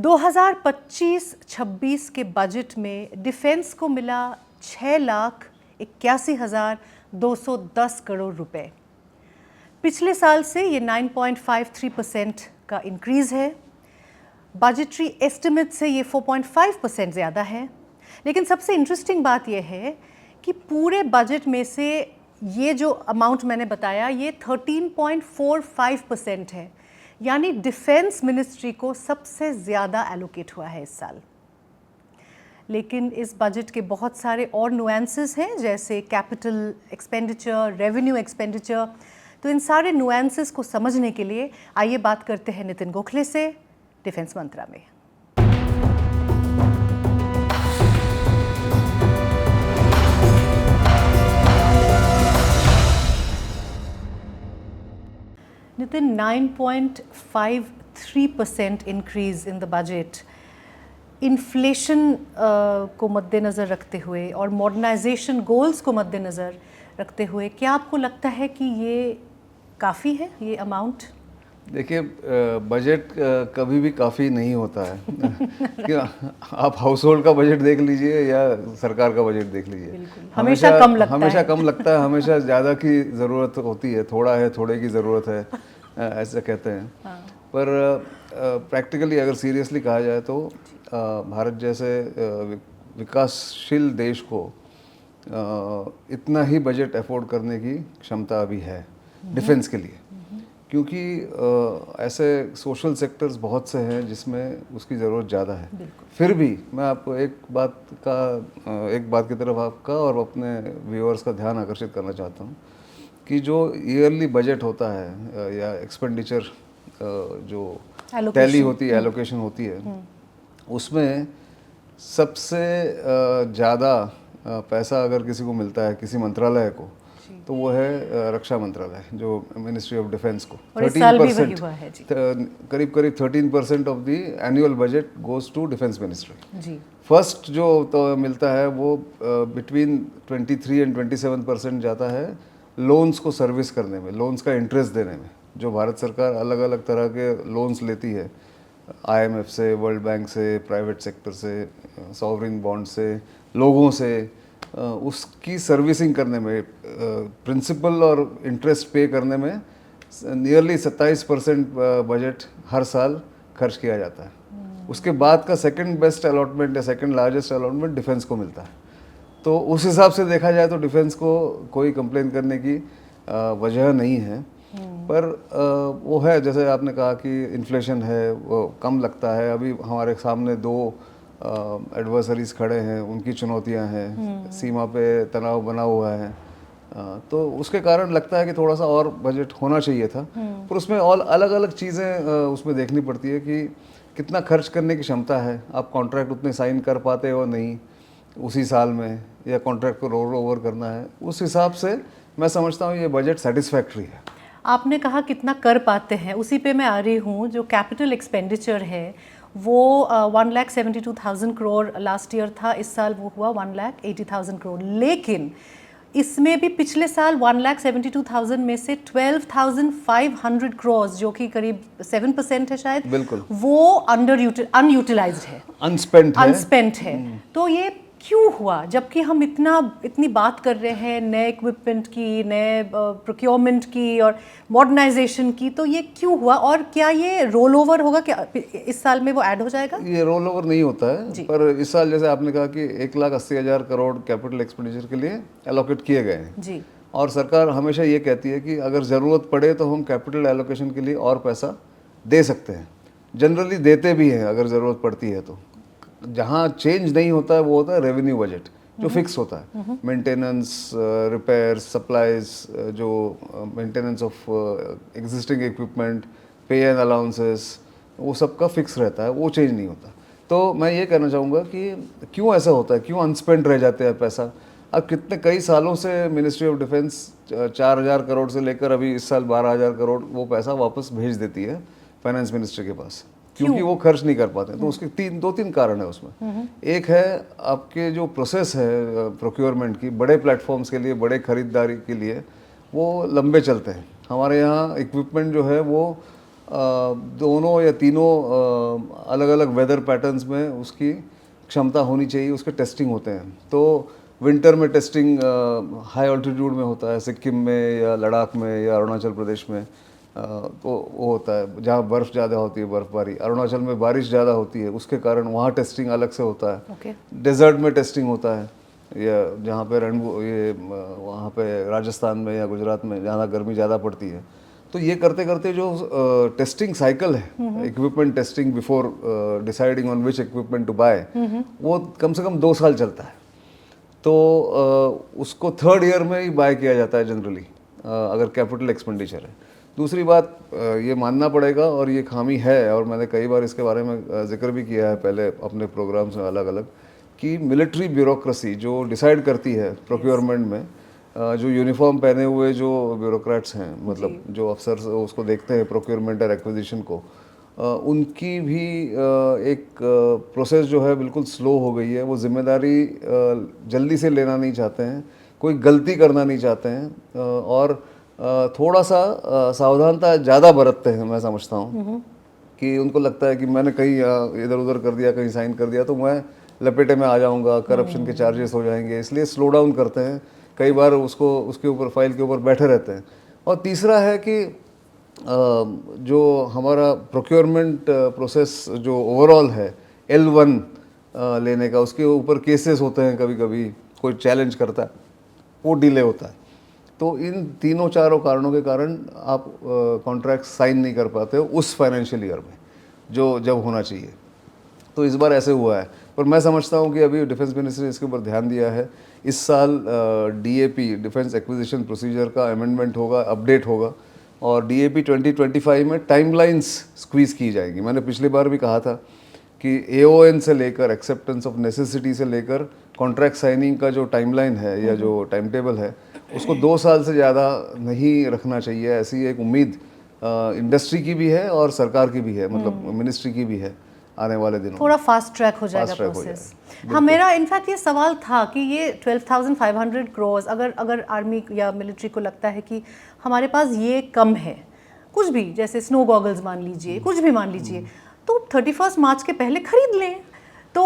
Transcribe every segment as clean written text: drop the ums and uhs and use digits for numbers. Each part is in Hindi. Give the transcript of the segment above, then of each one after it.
2025-26 के बजट में डिफेंस को मिला 6,81,210 करोड़ रुपए। पिछले साल से ये 9.53% का इंक्रीज़ है। बजटरी एस्टिमेट से ये 4.5% ज़्यादा है। लेकिन सबसे इंटरेस्टिंग बात यह है कि पूरे बजट में से ये जो अमाउंट मैंने बताया ये 13.45% है, यानी डिफेंस मिनिस्ट्री को सबसे ज़्यादा एलोकेट हुआ है इस साल। लेकिन इस बजट के बहुत सारे और नुएंसेस हैं, जैसे कैपिटल एक्सपेंडिचर, रेवेन्यू एक्सपेंडिचर। तो इन सारे नुएंसेस को समझने के लिए आइए बात करते हैं नितिन गोखले से, डिफेंस मंत्रा में। Nitin, 9.53% increase in the budget inflation को मद्देनज़र रखते हुए और मॉडर्नाइजेशन गोल्स को मद्देनज़र रखते हुए, क्या आपको लगता है कि ये काफ़ी है, ये अमाउंट? देखिए, बजट कभी भी काफ़ी नहीं होता है कि आप हाउस होल्ड का बजट देख लीजिए या सरकार का बजट देख लीजिए, हमेशा कम लगता है। हमेशा ज़्यादा की ज़रूरत होती है, थोड़ा है थोड़े की ज़रूरत है, ऐसा कहते हैं। हाँ। पर प्रैक्टिकली अगर सीरियसली कहा जाए तो भारत जैसे विकासशील देश को इतना ही बजट अफोर्ड करने की क्षमता अभी है डिफेंस के लिए, क्योंकि ऐसे सोशल सेक्टर्स बहुत से हैं जिसमें उसकी ज़रूरत ज़्यादा है। फिर भी मैं आपको एक बात की तरफ आपका और अपने व्यूअर्स का ध्यान आकर्षित करना चाहता हूँ कि जो ईयरली बजट होता है या एक्सपेंडिचर जो टैली होती है, एलोकेशन होती है, उसमें सबसे ज़्यादा पैसा अगर किसी को मिलता है, किसी मंत्रालय को, तो वो है रक्षा मंत्रालय, जो मिनिस्ट्री ऑफ डिफेंस को 13%, करीब 13% of the annual budget goes to defence ministry. First जो तो मिलता है वो बिटवीन 23 एंड 27% जाता है लोन्स को सर्विस करने में, लोन्स का इंटरेस्ट देने में। जो भारत सरकार अलग अलग तरह के लोन्स लेती है, IMF से, वर्ल्ड बैंक से, प्राइवेट सेक्टर से, सॉवरिन बॉन्ड से, लोगों से, उसकी सर्विसिंग करने में, प्रिंसिपल और इंटरेस्ट पे करने में नियरली 27% बजट हर साल खर्च किया जाता है। उसके बाद का सेकंड बेस्ट अलॉटमेंट या सेकंड लार्जेस्ट अलॉटमेंट डिफेंस को मिलता है। तो उस हिसाब से देखा जाए तो डिफेंस को कोई कंप्लेन करने की वजह नहीं है। पर वो है, जैसे आपने कहा कि इन्फ्लेशन है, वो कम लगता है। अभी हमारे सामने दो एडवर्सरीज खड़े हैं, उनकी चुनौतियां हैं, सीमा पे तनाव बना हुआ है, तो उसके कारण लगता है कि थोड़ा सा और बजट होना चाहिए था। पर उसमें और अलग अलग चीज़ें उसमें देखनी पड़ती है कि कितना खर्च करने की क्षमता है, आप कॉन्ट्रैक्ट उतने साइन कर पाते हो नहीं उसी साल में, या कॉन्ट्रैक्ट को रोल ओवर करना है। उस हिसाब से मैं समझता हूँ ये बजट सेटिस्फैक्ट्री है। आपने कहा कितना कर पाते हैं, उसी पे मैं आ रही हूँ। जो कैपिटल एक्सपेंडिचर है वो 1,72,000 करोड़ लास्ट ईयर था, इस साल वो हुआ 1,80,000 करोड़। लेकिन इसमें भी पिछले साल 1,72,000 में से 12,500 करोड़, जो कि करीब 7% है शायद, बिल्कुल, वो अनयूटिलाइज्ड है, अनस्पेंट है। तो ये क्यों हुआ, जबकि हम इतनी बात कर रहे हैं नए इक्विपमेंट की, नए प्रोक्योरमेंट की और मॉडर्नाइजेशन की? तो ये क्यों हुआ, और क्या ये रोल ओवर होगा, क्या इस साल में वो ऐड हो जाएगा? ये रोल ओवर नहीं होता है, पर इस साल जैसे आपने कहा कि 1,80,000 करोड़ कैपिटल एक्सपेंडिचर के लिए एलोकेट किए गए हैं जी। और सरकार हमेशा ये कहती है कि अगर ज़रूरत पड़े तो हम कैपिटल एलोकेशन के लिए और पैसा दे सकते हैं। जनरली देते भी हैं अगर ज़रूरत पड़ती है तो। जहाँ चेंज नहीं होता है वो होता है रेवेन्यू बजट, जो फिक्स होता है। मेंटेनेंस, रिपेयर, सप्लाईज, जो मेंटेनेंस ऑफ एग्जिस्टिंग इक्विपमेंट, पे एंड अलाउंसेस, वो सबका फिक्स रहता है, वो चेंज नहीं होता। तो मैं ये कहना चाहूँगा कि क्यों ऐसा होता है, क्यों अनस्पेंड रह जाते हैं पैसा। अब कई सालों से मिनिस्ट्री ऑफ डिफेंस 4,000 करोड़ से लेकर अभी इस साल 12,000 करोड़ वो पैसा वापस भेज देती है फाइनेंस मिनिस्ट्री के पास, क्योंकि वो खर्च नहीं कर पाते। तो उसके दो तीन कारण है उसमें। एक है आपके जो प्रोसेस है प्रोक्योरमेंट की, बड़े प्लेटफॉर्म्स के लिए, बड़े खरीदारी के लिए वो लंबे चलते हैं। हमारे यहाँ इक्विपमेंट जो है वो दोनों या तीनों अलग अलग वेदर पैटर्न्स में उसकी क्षमता होनी चाहिए, उसके टेस्टिंग होते हैं। तो विंटर में टेस्टिंग हाई ऑल्टीट्यूड में होता है, सिक्किम में या लद्दाख में या अरुणाचल प्रदेश में, तो वो होता है जहाँ बर्फ़ ज़्यादा होती है, बर्फ़बारी। अरुणाचल में बारिश ज़्यादा होती है, उसके कारण वहाँ टेस्टिंग अलग से होता है। डेजर्ट में टेस्टिंग होता है, या जहाँ पे वहाँ पे राजस्थान में या गुजरात में जहाँ गर्मी ज़्यादा पड़ती है। तो ये करते करते जो टेस्टिंग साइकिल है, equipment testing before deciding on which equipment to buy, वो कम से कम 2 साल चलता है। तो उसको 3rd ईयर में ही बाय किया जाता है जनरली, अगर कैपिटल एक्सपेंडिचर है। दूसरी बात ये मानना पड़ेगा, और ये खामी है, और मैंने कई बार इसके बारे में जिक्र भी किया है पहले अपने प्रोग्राम्स में अलग अलग, कि मिलिट्री ब्यूरोक्रेसी जो डिसाइड करती है प्रोक्योरमेंट में, जो यूनिफॉर्म पहने हुए जो ब्यूरोक्रेट्स हैं, मतलब जो अफसर उसको देखते हैं प्रोक्योरमेंट और एक्विजिशन को, उनकी भी एक प्रोसेस जो है बिल्कुल स्लो हो गई है। वो जिम्मेदारी जल्दी से लेना नहीं चाहते हैं, कोई गलती करना नहीं चाहते हैं, और थोड़ा सा सावधानता ज़्यादा बरतते हैं। मैं समझता हूँ कि उनको लगता है कि मैंने कहीं इधर उधर कर दिया, कहीं साइन कर दिया तो मैं लपेटे में आ जाऊँगा, करप्शन के चार्जेस हो जाएंगे, इसलिए स्लो डाउन करते हैं। कई बार उसके ऊपर फाइल के ऊपर बैठे रहते हैं। और तीसरा है कि जो हमारा प्रोक्योरमेंट प्रोसेस जो ओवरऑल है L1 लेने का, उसके ऊपर केसेस होते हैं, कभी कभी कोई चैलेंज करता है, वो डिले होता है। तो इन तीनों चारों कारणों के कारण आप कॉन्ट्रैक्ट साइन नहीं कर पाते हो उस फाइनेंशियल ईयर में जो जब होना चाहिए। तो इस बार ऐसे हुआ है, पर मैं समझता हूँ कि अभी डिफेंस मिनिस्ट्री ने इसके ऊपर ध्यान दिया है। इस साल DAP डिफेंस एक्विजिशन प्रोसीजर का अमेंडमेंट होगा, अपडेट होगा, और DAP 2025 में टाइमलाइंस स्क्वीज़ की जाएगी। मैंने पिछली बार भी कहा था कि AON से लेकर एक्सेप्टेंस ऑफ नेसेसिटी से लेकर कॉन्ट्रैक्ट साइनिंग का जो टाइमलाइन है या जो टाइम टेबल है, उसको 2 साल से ज़्यादा नहीं रखना चाहिए। ऐसी एक उम्मीद इंडस्ट्री की भी है और सरकार की भी है, मतलब मिनिस्ट्री की भी है। आने वाले दिनों थोड़ा फास्ट ट्रैक हो जाएगा प्रोसेस। हाँ, मेरा इनफैक्ट ये सवाल था कि ये 12,500 करोड़ अगर आर्मी या मिलिट्री को लगता है कि हमारे पास ये कम है, कुछ भी, जैसे स्नो गॉगल्स मान लीजिए, कुछ भी मान लीजिए, तो 31 मार्च के पहले खरीद लें तो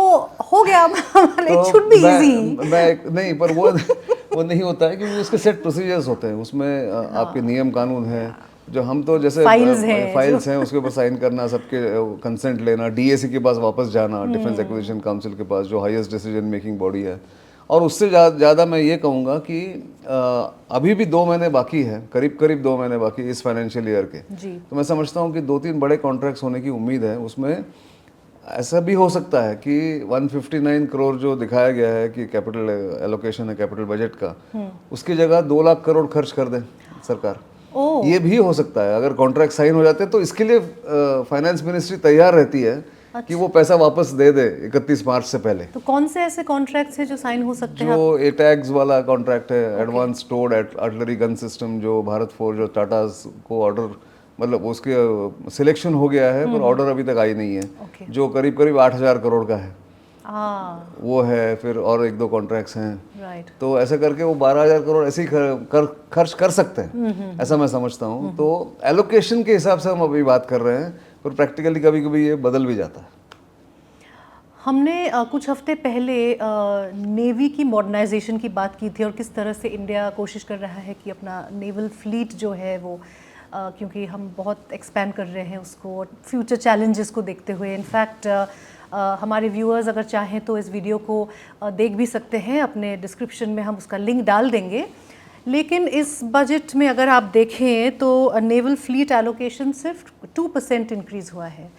हो गया। तो शुड बी इजी। नहीं, पर वो नहीं होता है, क्योंकि उसके सेट प्रोसीजर्स होते हैं, उसमें आपके नियम कानून हैं। जो हम तो जैसे फाइल्स हैं उसके ऊपर साइन करना, सबके कंसेंट लेना, DAC के पास वापस जाना, डिफेंस एक्विजिशन काउंसिल के पास जो हाईएस्ट डिसीजन मेकिंग बॉडी है। और उससे ज़्यादा मैं ये कहूँगा कि अभी भी 2 महीने बाकी है, करीब 2 महीने बाकी इस फाइनेंशियल ईयर के। तो मैं समझता हूँ कि 2-3 बड़े कॉन्ट्रैक्ट्स होने की उम्मीद है। उसमें ऐसा भी हो सकता है कि 159 करोड़ जो दिखाया गया है कि कैपिटल एलोकेशन है कैपिटल बजट का, उसकी जगह 2 लाख करोड़ खर्च कर दें सरकार। ये भी हो सकता है। अगर कॉन्ट्रैक्ट साइन हो जाते हैं तो इसके लिए फाइनेंस मिनिस्ट्री तैयार रहती है कि वो पैसा वापस दे दे 31 मार्च से पहले। तो कौन से ऐसे कॉन्ट्रैक्ट्स हैं जो साइन हो सकते हैं? जो ATAGS वाला कॉन्ट्रैक्ट है, advance towed artillery gun system, जो भारत फोर्ज और टाटा को ऑर्डर, मतलब उसके सिलेक्शन हो गया है पर ऑर्डर अभी तक आई नहीं है, जो करीब 8,000 करोड़ का है, वो है। फिर और 1-2 कॉन्ट्रैक्ट्स हैं, तो ऐसे करके वो 12,000 करोड़ ऐसे ही खर्च कर सकते हैं, ऐसा मैं समझता हूँ। तो एलोकेशन के हिसाब से हम अभी बात कर रहे हैं, पर प्रैक्टिकली कभी कभी ये बदल भी जाता है। हमने कुछ हफ्ते पहले नेवी की मॉडर्नाइजेशन की बात की थी और किस तरह से इंडिया कोशिश कर रहा है कि अपना नेवल फ्लीट जो है वो, क्योंकि हम बहुत एक्सपैंड कर रहे हैं उसको फ्यूचर चैलेंजेस को देखते हुए। इनफैक्ट हमारे व्यूअर्स अगर चाहें तो इस वीडियो को देख भी सकते हैं, अपने डिस्क्रिप्शन में हम उसका लिंक डाल देंगे। लेकिन इस बजट में अगर आप देखें तो नेवल फ्लीट एलोकेशन सिर्फ 2% इंक्रीज़ हुआ है।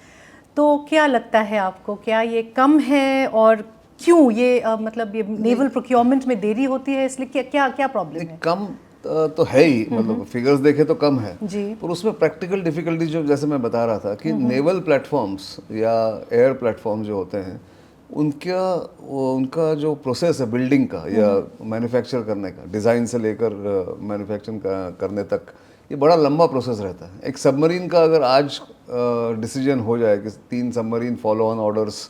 तो क्या लगता है आपको, क्या ये कम है और क्यों ये मतलब ये नेवल प्रोक्योरमेंट में देरी होती है, इसलिए क्या क्या प्रॉब्लम है? कम तो है ही, मतलब फिगर्स देखे तो कम है जी, पर उसमें प्रैक्टिकल डिफिकल्टी जो जैसे मैं बता रहा था कि नेवल प्लेटफॉर्म्स या एयर प्लेटफॉर्म जो होते हैं उनका जो प्रोसेस है बिल्डिंग का या मैन्युफैक्चर करने का, डिज़ाइन से लेकर मैन्युफैक्चरिंग करने तक, ये बड़ा लंबा प्रोसेस रहता है। एक सबमरीन का अगर आज डिसीजन हो जाए कि 3 submarine follow on orders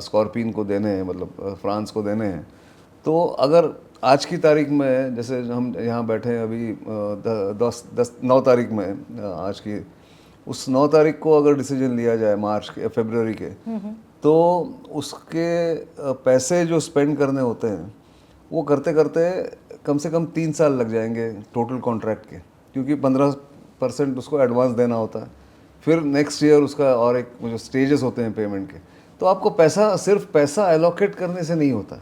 scorpion को देने हैं, मतलब फ्रांस को देने हैं, तो अगर आज की तारीख में, जैसे हम यहाँ बैठे हैं अभी 9 तारीख में आज की, उस 9 तारीख को अगर डिसीजन लिया जाए मार्च के फरवरी के, तो उसके पैसे जो स्पेंड करने होते हैं वो करते करते कम से कम 3 साल लग जाएंगे टोटल कॉन्ट्रैक्ट के, क्योंकि 15% उसको एडवांस देना होता है, फिर नेक्स्ट ईयर उसका और एक जो स्टेजेस होते हैं पेमेंट के। तो आपको पैसा सिर्फ पैसा एलोकेट करने से नहीं होता,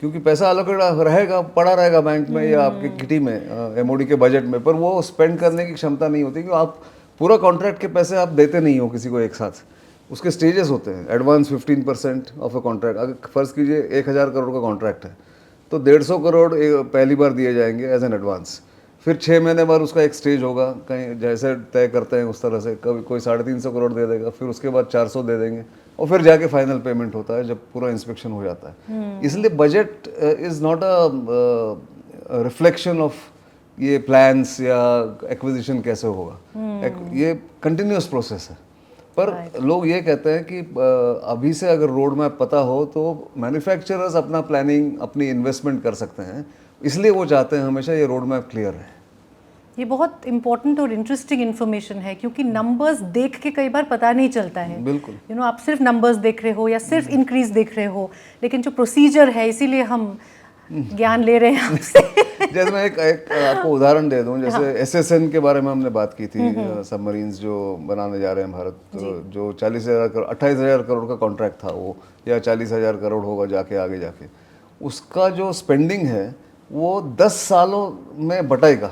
क्योंकि पैसा एलोकेट रहेगा, पड़ा रहेगा बैंक में या आपके किटी में, एमओडी के बजट में, पर वो स्पेंड करने की क्षमता नहीं होती, क्योंकि आप पूरा कॉन्ट्रैक्ट के पैसे आप देते नहीं हो किसी को एक साथ। उसके स्टेजेस होते हैं। एडवांस 15% ऑफ अ कॉन्ट्रैक्ट, अगर फर्ज कीजिए 1000 करोड़ का कॉन्ट्रैक्ट है तो 150 करोड़ पहली बार दिए जाएंगे एज एन एडवांस, फिर 6 महीने बाद उसका एक स्टेज होगा, कहीं जैसे तय करते हैं उस तरह से, कभी कोई 350 करोड़ दे देगा, फिर उसके बाद 400 दे देंगे, और फिर जाके फाइनल पेमेंट होता है जब पूरा इंस्पेक्शन हो जाता है। इसलिए budget is not a reflection of ये प्लान्स या एक्विजिशन कैसे होगा, ये कंटिन्यूस प्रोसेस है। पर लोग ये कहते हैं कि अभी से अगर रोड मैप पता हो तो मैन्युफैक्चरर्स अपना प्लानिंग, अपनी इन्वेस्टमेंट कर सकते हैं, इसलिए वो चाहते हैं हमेशा ये रोड मैप क्लियर है। ये बहुत इंपॉर्टेंट और इंटरेस्टिंग इन्फॉर्मेशन है, क्योंकि नंबर्स देख के कई बार पता नहीं चलता है। बिल्कुल, आप सिर्फ नंबर्स देख रहे हो या सिर्फ इंक्रीज देख रहे हो, लेकिन जो प्रोसीजर है, इसीलिए हम ज्ञान ले रहे हैं आपसे। जैसे मैं एक आपको उदाहरण दे दूं, जैसे एसएसएन के बारे में हमने बात की थी, सबमरीन्स जो बनाने जा रहे हैं भारत, तो जो 40,000 करोड़ 28,000 करोड़ का कॉन्ट्रैक्ट था वो, या 40,000 करोड़ होगा जाके आगे जाके, उसका जो स्पेंडिंग है वो 10 सालों में बटेगा।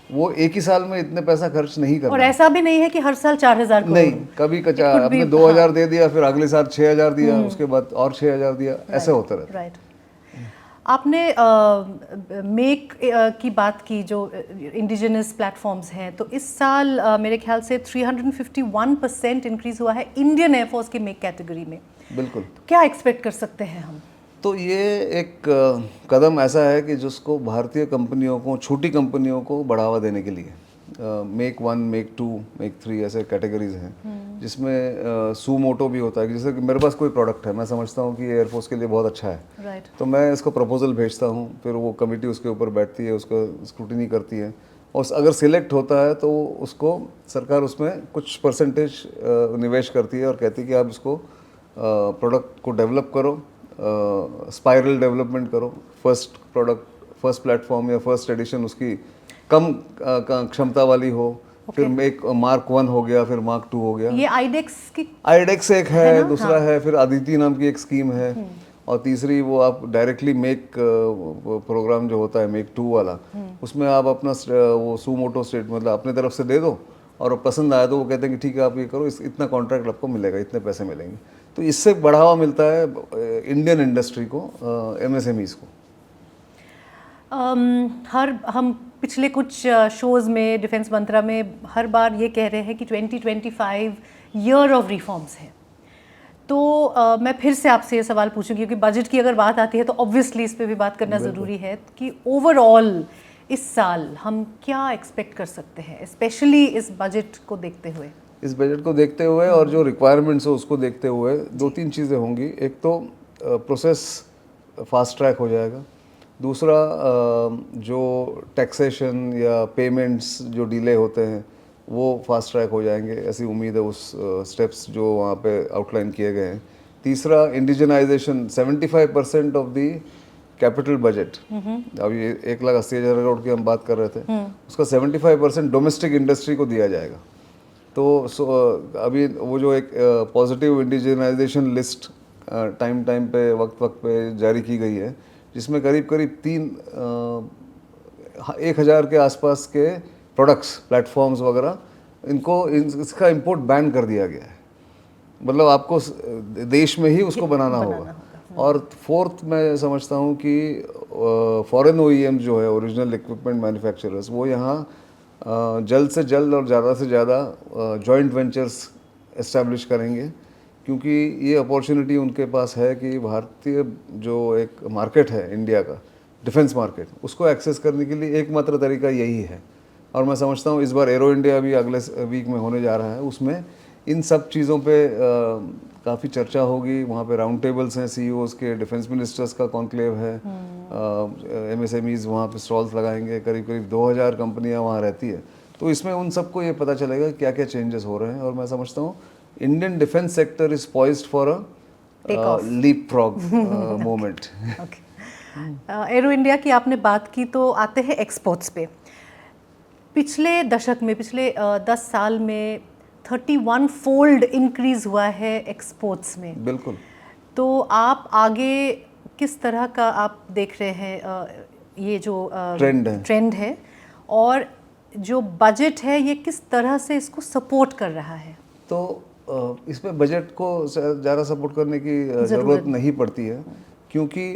वो एक ही साल में इतने पैसा खर्च नहीं करना। और ऐसा भी नहीं है कि हर साल 4,000 करोड़ नहीं, कभी आपने 2,000 दे दिया, फिर अगले साल 6,000 दिया, उसके बाद और 6,000 दिया, ऐसे होता रहता है। आपने मेक की बात की, जो इंडिजिनस प्लेटफॉर्म्स हैं, तो इस साल मेरे ख्याल से 351% इंक्रीज हुआ है इंडियन एयरफोर्स की मेक कैटेगरी में। बिल्कुल। तो क्या एक्सपेक्ट कर सकते हैं हम? तो ये एक कदम ऐसा है कि जिसको भारतीय कंपनियों को, छोटी कंपनियों को बढ़ावा देने के लिए मेक 1, मेक 2, मेक 3 ऐसे कैटेगरीज हैं, जिसमें सुमोटो भी होता है। जैसे कि मेरे पास कोई प्रोडक्ट है, मैं समझता हूँ कि एयरफोर्स के लिए बहुत अच्छा है, तो मैं इसको प्रपोजल भेजता हूँ, फिर वो कमेटी उसके ऊपर बैठती है, उसका स्क्रूटिनी करती है, और अगर सिलेक्ट होता है तो उसको सरकार उसमें कुछ परसेंटेज निवेश करती है और कहती है कि आप इसको प्रोडक्ट को डेवलप करो, स्पाइरल डेवलपमेंट करो, फर्स्ट प्रोडक्ट, फर्स्ट प्लेटफॉर्म या फर्स्ट एडिशन उसकी कम क्षमता वाली हो, फिर मेक मार्क 1 हो गया, फिर मार्क 2 हो गया। ये आईडेक्स एक है, दूसरा है, फिर अदिति नाम की एक स्कीम है, और तीसरी वो आप डायरेक्टली मेक प्रोग्राम जो होता है मेक 2 वाला, उसमें आप अपना वो सुमोटो स्टेट मतलब अपने तरफ से दे दो, और पसंद आया तो वो कहते हैं कि ठीक है आप ये करो, इतना कॉन्ट्रैक्ट आपको मिलेगा, इतने पैसे मिलेंगे। तो इससे बढ़ावा मिलता है इंडियन इंडस्ट्री को, एमएसएमईज को। हम पिछले कुछ शोज़ में, डिफेंस मंत्रा में हर बार ये कह रहे हैं कि 2025 ईयर ऑफ रिफॉर्म्स है। तो मैं फिर से आपसे ये सवाल पूछूंगी, क्योंकि बजट की अगर बात आती है तो ऑब्वियसली इस पे भी बात करना ज़रूरी है, कि ओवरऑल इस साल हम क्या एक्सपेक्ट कर सकते हैं, स्पेशली इस बजट को देखते हुए? इस बजट को देखते हुए और जो रिक्वायरमेंट्स है उसको देखते हुए 2-3 चीज़ें होंगी। एक तो प्रोसेस फास्ट ट्रैक हो जाएगा, दूसरा जो टैक्सेशन या पेमेंट्स जो डिले होते हैं वो फास्ट ट्रैक हो जाएंगे, ऐसी उम्मीद है उस स्टेप्स जो वहाँ पे आउटलाइन किए गए हैं। तीसरा, indigenisation, 75% of the capital budget, अभी 1,80,000 करोड़ की हम बात कर रहे थे, उसका 75% डोमेस्टिक इंडस्ट्री को दिया जाएगा। तो अभी वो जो एक पॉजिटिव इंडिजनाइजेशन लिस्ट टाइम पे, वक्त पे जारी की गई है, जिसमें करीब 1,000 के आसपास के प्रोडक्ट्स, प्लेटफॉर्म्स वगैरह, इसका इंपोर्ट बैन कर दिया गया है। मतलब आपको देश में ही उसको बनाना होगा। और फोर्थ, मैं समझता हूँ कि फॉरेन ओईएम जो है, ओरिजिनल इक्विपमेंट मैन्युफैक्चरर्स, वो यहाँ जल्द से जल्द और ज़्यादा से ज़्यादा जॉइंट वेंचर्स एस्टैब्लिश करेंगे, क्योंकि ये अपॉर्चुनिटी उनके पास है कि भारतीय जो एक मार्केट है इंडिया का, डिफेंस मार्केट, उसको एक्सेस करने के लिए एकमात्र तरीका यही है। और मैं समझता हूँ इस बार एरो इंडिया भी अगले वीक में होने जा रहा है, उसमें इन सब चीज़ों पे काफ़ी चर्चा होगी। वहाँ पे राउंड टेबल्स हैं सीईओज़ के, डिफेंस मिनिस्टर्स का कॉन्क्लेव है, एमएसएमईज़ वहाँ पे स्टॉल्स लगाएंगे, करीब 2,000 कंपनियाँ वहाँ रहती है, तो इसमें उन सबको ये पता चलेगा क्या क्या चेंजेस हो रहे हैं, और मैं समझता हूँ Indian defence sector is poised for a leap frog moment. Aero India की आपने बात की, तो आते हैं एक्सपोर्ट्स पे। पिछले दशक में, पिछले 10 साल में 31 फोल्ड इंक्रीज हुआ है एक्सपोर्ट्स में। बिल्कुल। तो आप आगे किस तरह का आप देख रहे हैं ये जो ट्रेंड है, और जो बजट है ये किस तरह से इसको सपोर्ट कर रहा है? तो इसमें बजट को ज़्यादा सपोर्ट करने की ज़रूरत नहीं पड़ती है, क्योंकि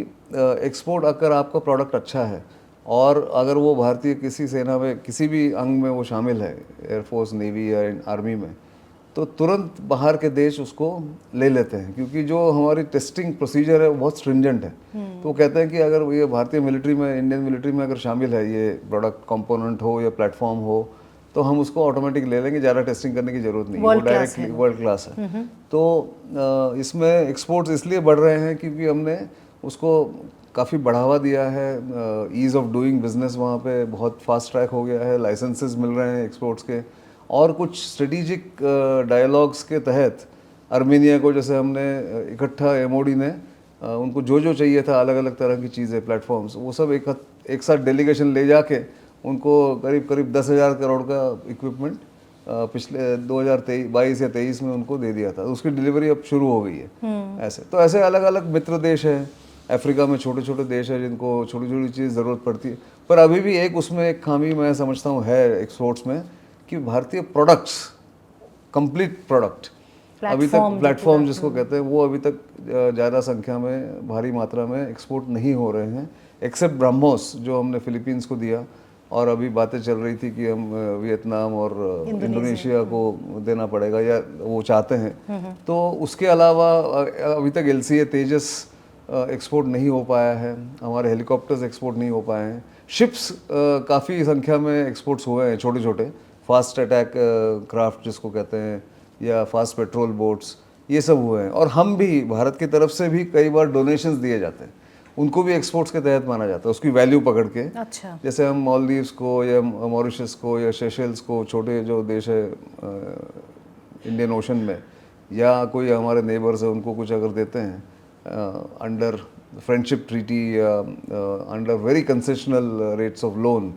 एक्सपोर्ट अगर आपका प्रोडक्ट अच्छा है और अगर वो भारतीय किसी सेना में किसी भी अंग में वो शामिल है, एयरफोर्स, नेवी या आर्मी में, तो तुरंत बाहर के देश उसको ले लेते हैं, क्योंकि जो हमारी टेस्टिंग प्रोसीजर है वो बहुत स्ट्रिंजेंट है। तो वो कहते हैं कि अगर ये भारतीय मिलिट्री में, इंडियन मिलिट्री में अगर शामिल है, ये प्रोडक्ट कंपोनेंट हो या प्लेटफॉर्म हो, तो हम उसको ऑटोमेटिक ले लेंगे, ज़्यादा टेस्टिंग करने की ज़रूरत नहीं है, वो डायरेक्टली वर्ल्ड क्लास है। तो इसमें एक्सपोर्ट्स इसलिए बढ़ रहे हैं क्योंकि हमने उसको काफ़ी बढ़ावा दिया है। ईज़ ऑफ डूइंग बिजनेस वहाँ पे बहुत फास्ट ट्रैक हो गया है, लाइसेंसेस मिल रहे हैं एक्सपोर्ट्स के, और कुछ स्ट्रेटेजिक डायलॉग्स के तहत आर्मेनिया को जैसे हमने इकट्ठा एमओडी ने उनको जो जो चाहिए था, अलग अलग तरह की चीज़ें, प्लेटफॉर्म्स, वो सब एक साथ डेलीगेशन ले जाके उनको करीब 10,000 करोड़ का इक्विपमेंट पिछले 2022 या 23 में उनको दे दिया था। उसकी डिलीवरी अब शुरू हो गई है। ऐसे अलग अलग मित्र देश हैं, अफ्रीका में छोटे छोटे देश हैं जिनको छोटी छोटी चीज़ ज़रूरत पड़ती है। पर अभी भी उसमें एक खामी मैं समझता हूँ है एक्सपोर्ट्स में, कि भारतीय प्रोडक्ट्स, कंप्लीट प्रोडक्ट अभी तक, प्लेटफॉर्म जिसको कहते हैं, वो अभी तक ज़्यादा संख्या में, भारी मात्रा में एक्सपोर्ट नहीं हो रहे हैं, एक्सेप्ट ब्रह्मोस जो हमने फिलीपींस को दिया, और अभी बातें चल रही थी कि हम वियतनाम और इंडोनेशिया को देना पड़ेगा, या वो चाहते हैं। तो उसके अलावा अभी तक LCA तेजस एक्सपोर्ट नहीं हो पाया है, हमारे हेलीकॉप्टर्स एक्सपोर्ट नहीं हो पाए हैं, शिप्स काफ़ी संख्या में एक्सपोर्ट्स हुए हैं, छोटे छोटे फास्ट अटैक क्राफ्ट जिसको कहते हैं, या फास्ट पेट्रोल बोट्स, ये सब हुए हैं। और हम भी, भारत की तरफ से भी कई बार डोनेशंस दिए जाते हैं, उनको भी एक्सपोर्ट्स के तहत माना जाता है, उसकी वैल्यू पकड़ के। अच्छा। जैसे हम मालदीव्स को या मॉरिशस को या सेशल्स को, छोटे जो देश है इंडियन ओशन में, या कोई हमारे नेबर्स है, उनको कुछ अगर देते हैं अंडर फ्रेंडशिप ट्रीटी या under very concessional rates of loan,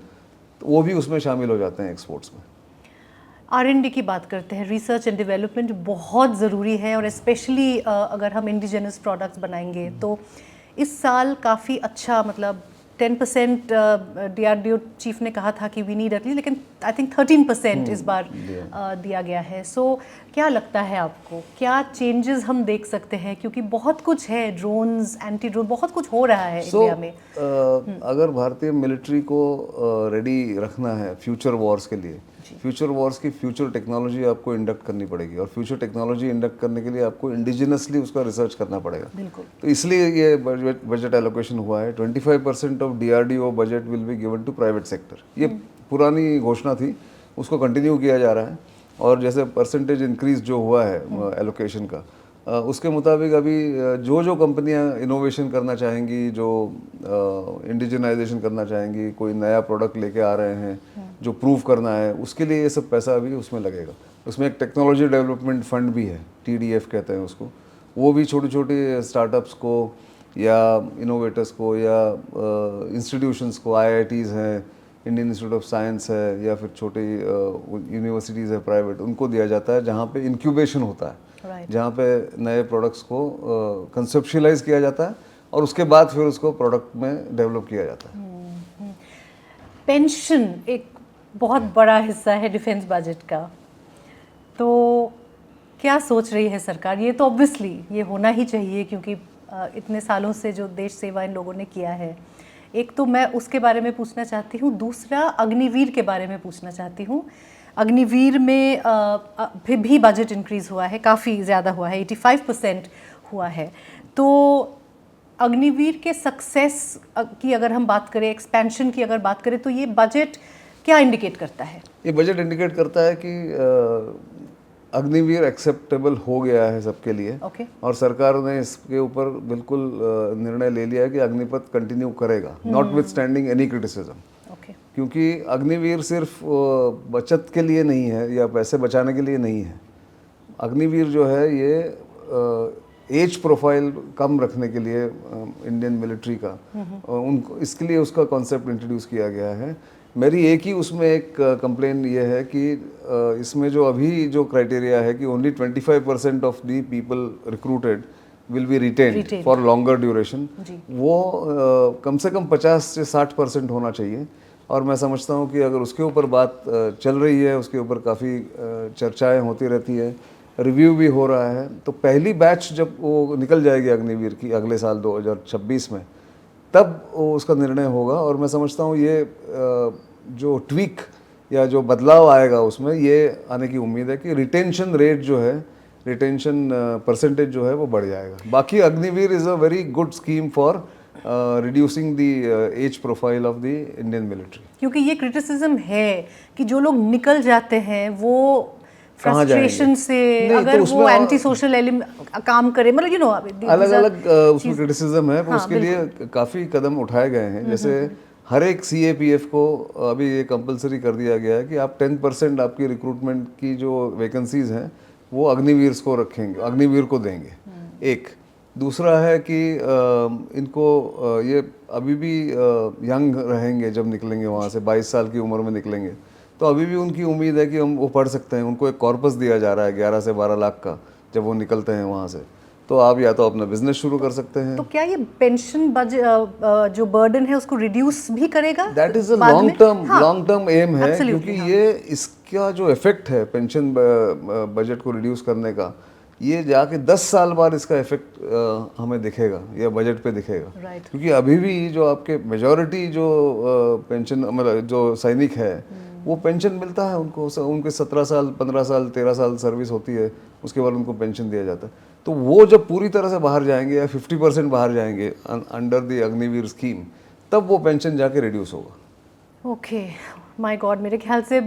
तो वो भी उसमें शामिल हो जाते हैं एक्सपोर्ट्स में। R&D की बात करते हैं, रिसर्च एंड डेवलपमेंट बहुत ज़रूरी है, और स्पेशली अगर हम इंडिजिनस प्रोडक्ट्स बनाएंगे तो इस साल काफ़ी अच्छा, मतलब 10% DRDO चीफ ने कहा था कि वी नीड एटलीस्ट, लेकिन आई थिंक 13% इस बार दिया गया है। सो क्या लगता है आपको, क्या चेंजेस हम देख सकते हैं? क्योंकि बहुत कुछ है, ड्रोन्स, एंटी ड्रोन, बहुत कुछ हो रहा है इंडिया में। अगर भारतीय मिलिट्री को रेडी रखना है फ्यूचर वॉर्स के लिए, फ्यूचर वॉर्स की फ्यूचर टेक्नोलॉजी आपको इंडक्ट करनी पड़ेगी, और फ्यूचर टेक्नोलॉजी इंडक्ट करने के लिए आपको इंडिजिनसली उसका रिसर्च करना पड़ेगा। बिल्कुल। तो इसलिए ये बजट एलोकेशन हुआ है। 25% of DRDO budget will be given to private sector. ये पुरानी घोषणा थी, उसको कंटिन्यू किया जा रहा है, और जैसे परसेंटेज इंक्रीज जो हुआ है एलोकेशन का, उसके मुताबिक अभी जो कंपनियां इनोवेशन करना चाहेंगी, जो इंडिजिनाइजेशन करना चाहेंगी, कोई नया प्रोडक्ट लेके आ रहे हैं जो प्रूव करना है, उसके लिए ये सब पैसा अभी उसमें लगेगा। उसमें एक टेक्नोलॉजी डेवलपमेंट फंड भी है, TDF कहते हैं उसको, वो भी छोटी छोटी स्टार्टअप्स को या इनोवेटर्स को या इंस्टीट्यूशंस को, IITs हैं, इंडियन इंस्टीट्यूट ऑफ साइंस है, या फिर छोटी यूनिवर्सिटीज़ है प्राइवेट, उनको दिया जाता है, जहाँ पे इंक्यूबेशन होता है, जहाँ पे नए प्रोडक्ट्स को कंसेप्शुलाइज किया जाता है, और उसके बाद फिर उसको प्रोडक्ट में डेवलप किया जाता है। पेंशन एक बहुत बड़ा हिस्सा है डिफेंस बजट का, तो क्या सोच रही है सरकार? ये तो ऑब्वियसली ये होना ही चाहिए, क्योंकि इतने सालों से जो देश सेवा इन लोगों ने किया है। एक तो मैं उसके बारे में पूछना चाहती हूँ, दूसरा अग्निवीर के बारे में पूछना चाहती हूँ। अग्निवीर में भी बजट इंक्रीज़ हुआ है, काफ़ी ज़्यादा हुआ है, 85% हुआ है। तो अग्निवीर के सक्सेस की अगर हम बात करें, एक्सपेंशन की अगर बात करें, तो ये बजट क्या इंडिकेट करता है? ये बजट इंडिकेट करता है कि अग्निवीर एक्सेप्टेबल हो गया है सबके लिए। और सरकार ने इसके ऊपर बिल्कुल निर्णय ले लिया है कि अग्निपथ कंटिन्यू करेगा, not with standing any criticism. क्योंकि अग्निवीर सिर्फ बचत के लिए नहीं है या पैसे बचाने के लिए नहीं है। अग्निवीर जो है ये एज प्रोफाइल कम रखने के लिए इंडियन मिलिट्री का उनको इसके लिए उसका कॉन्सेप्ट इंट्रोड्यूस किया गया है। मेरी एक ही उसमें एक कंप्लेन ये है कि इसमें जो अभी जो क्राइटेरिया है कि only 25% of the people recruited will be retained for longer duration, वो कम से कम 50 से 60% होना चाहिए। और मैं समझता हूँ कि अगर उसके ऊपर बात चल रही है, उसके ऊपर काफ़ी चर्चाएं होती रहती है, रिव्यू भी हो रहा है, तो पहली बैच जब वो निकल जाएगी अग्निवीर की अगले साल 2026 में, तब उसका निर्णय होगा। और मैं समझता हूँ ये जो ट्वीक या जो बदलाव आएगा उसमें ये आने की उम्मीद है कि रिटेंशन रेट जो है, रिटेंशन परसेंटेज जो है वो बढ़ जाएगा। बाकी Agniveer is a very good scheme for reducing the age profile of the Indian military. क्योंकि ये क्रिटिसिज्म है कि जो लोग निकल जाते हैं वो फ्रस्ट्रेशन से, अगर तो वो एंटी सोशल काम करे, मतलब यू नो अलग अलग उसमें क्रिटिसिज्म है। हाँ, उसके लिए काफ़ी कदम उठाए गए हैं। जैसे हर एक CAPF को अभी ये कंपलसरी कर दिया गया है कि आप 10% आपकी रिक्रूटमेंट की जो वैकेंसीज हैं वो अग्निवीर को रखेंगे, अग्निवीर को देंगे। एक दूसरा है कि इनको ये अभी भी यंग रहेंगे जब निकलेंगे वहाँ से, 22 साल की उम्र में निकलेंगे, तो अभी भी उनकी उम्मीद है कि हम वो पढ़ सकते हैं। उनको एक कॉर्पस दिया जा रहा है 11 से 12 लाख का जब वो निकलते हैं वहाँ से, तो आप या तो अपना बिजनेस शुरू कर सकते हैं। तो क्या ये पेंशन जो बर्डन है उसको रिड्यूस भी करेगा? That is a long term aim है, क्योंकि ये इसका जो इफेक्ट है पेंशन बजट को रिड्यूस करने का, ये जाके 10 साल बाद इसका इफेक्ट हमें दिखेगा या बजट पे दिखेगा। क्योंकि अभी भी जो आपके मेजॉरिटी जो पेंशन मतलब जो सैनिक है वो पेंशन मिलता है उनको, उनके 17 साल 15 साल 13 साल सर्विस होती है, उसके बाद उनको पेंशन दिया जाता है। तो वो जब पूरी तरह से बाहर जाएंगे या 50% बाहर जाएंगे अंडर द अग्निवीर स्कीम, तब वो पेंशन जाके रिड्यूस होगा। ओके, माय गॉड, मेरे ख्याल से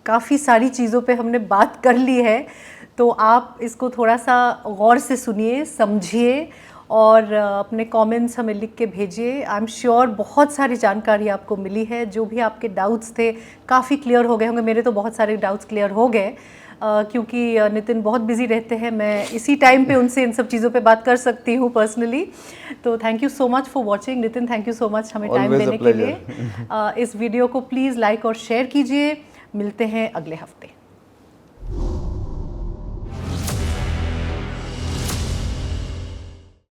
काफ़ी सारी चीज़ों पे हमने बात कर ली है, तो आप इसको थोड़ा सा गौर से सुनिए, समझिए और अपने कमेंट्स हमें लिख के भेजिए। आई एम श्योर बहुत सारी जानकारी आपको मिली है। जो भी आपके डाउट्स थे काफ़ी क्लियर हो गए होंगे। मेरे तो बहुत सारे डाउट्स क्लियर हो गए क्योंकि नितिन बहुत बिजी रहते हैं। मैं इसी टाइम पे उनसे इन सब चीज़ों पे बात कर सकती हूँ पर्सनली। तो thank you so much for watching. Nitin, thank you so much हमें टाइम देने के लिए। इस वीडियो को प्लीज़ लाइक और शेयर कीजिए। मिलते हैं अगले हफ्ते।